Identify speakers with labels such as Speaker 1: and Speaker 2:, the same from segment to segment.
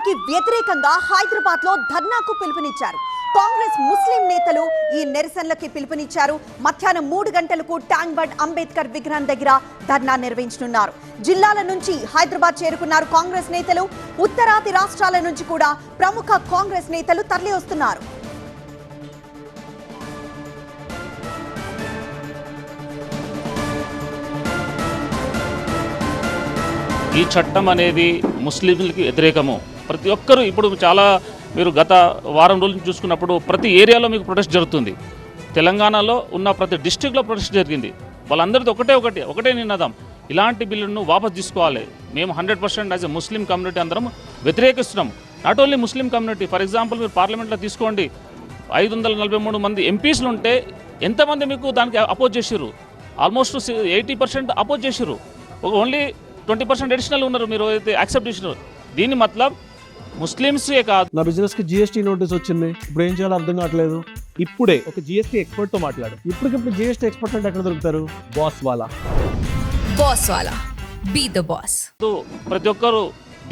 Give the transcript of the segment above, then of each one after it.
Speaker 1: నిరసనలకి వ్యతిరేకంగా హైదరాబాద్ లో ధర్నాకు పిలుపునిచ్చారు. కాంగ్రెస్ ముస్లిం నేతలు ఈ నిరసనలకి పిలుపునిచ్చారు. మధ్యాహ్నం 3 గంటలకు ట్యాంక్ బండ్ అంబేద్కర్ విగ్రహం దగ్గర ధర్నా నిర్వహించనున్నారు. జిల్లాల నుంచి హైదరాబాద్ చేరుకున్నారు కాంగ్రెస్ నేతలు. ఉత్తరాది రాష్ట్రాల నుంచి కూడా ప్రముఖ కాంగ్రెస్ నేతలు తరలి వస్తున్నారు.
Speaker 2: ఈ చట్టం అనేది ముస్లింలకి వ్యతిరేకము. ప్రతి ఒక్కరూ ఇప్పుడు చాలా మీరు గత వారం రోజులు చూసుకున్నప్పుడు ప్రతి ఏరియాలో మీకు ప్రొటెస్ట్ జరుగుతుంది. తెలంగాణలో ఉన్న ప్రతి డిస్టిక్లో ప్రొటెస్ట్ జరిగింది. వాళ్ళందరితో ఒకటే నినాదం, ఇలాంటి బిల్లును వాపస్ తీసుకోవాలి. మేము 100% యాజ్ ఎ ముస్లిం కమ్యూనిటీ అందరం వ్యతిరేకిస్తున్నాం. Not only Muslim community, for example మీరు పార్లమెంట్లో తీసుకోండి, 543 మంది ఎంపీస్లు ఉంటే ఎంతమంది మీకు దానికి అపోజ్ చేసిర్రు? ఆల్మోస్ట్ 80% అపోజ్ చేసిర్రు. ఓన్లీ 20% అడిషనల్ ఉన్నారు మీరు అయితే యాక్సెప్ట్ చేసినారు. దీని మతలబ్ ముస్లిమ్సే కాదు.
Speaker 3: నా బిజినెస్ కి జిఎస్టీ నోటీస్ వచ్చింది. ఇప్పుడు ఏం చేయాలో అర్థం కావట్లేదు. ఇప్పుడే ఒక జిఎస్టీ ఎక్స్పర్ట్ తో మాట్లాడు. ఇప్పటికిప్పుడు జిఎస్టీ ఎక్స్పర్ట్ అంటే ఎక్కడ దొరుకుతారు? బాస్ వాలా
Speaker 4: బీ ద బాస్.
Speaker 2: ప్రతి ఒక్కరు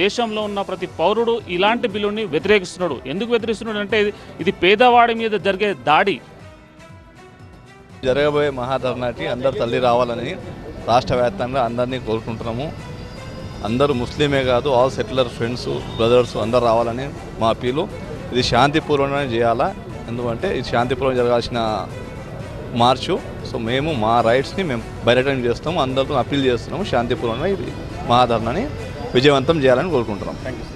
Speaker 2: దేశంలో ఉన్న ప్రతి పౌరుడు ఇలాంటి బిల్లుని వ్యతిరేకిస్తున్నాడు. ఎందుకు వ్యతిరేకిస్తున్నాడు అంటే ఇది పేదవాడి మీద జరిగే దాడి.
Speaker 5: జరగబోయే మహాధర్నాకి అందరు తల్లి రావాలని రాష్ట్ర వ్యాప్తంగా అందరినీ కోరుకుంటున్నాము. అందరూ ముస్లిమే కాదు, ఆల్ సెటిలర్ ఫ్రెండ్స్ బ్రదర్స్ అందరు రావాలని మా అప్పీలు. ఇది శాంతిపూర్వకంగా చేయాలా, ఎందుకంటే ఇది శాంతిపూర్వకంగా జరగాల్సిన మార్చు. సో మేము మా రైట్స్ని మేము బహిరంగం చేస్తాము, అందరితో అప్పీల్ చేస్తున్నాము. శాంతిపూర్వకంగా ఇది మహాధర్నాని విజయవంతం చేయాలని కోరుకుంటున్నాం. Thank you.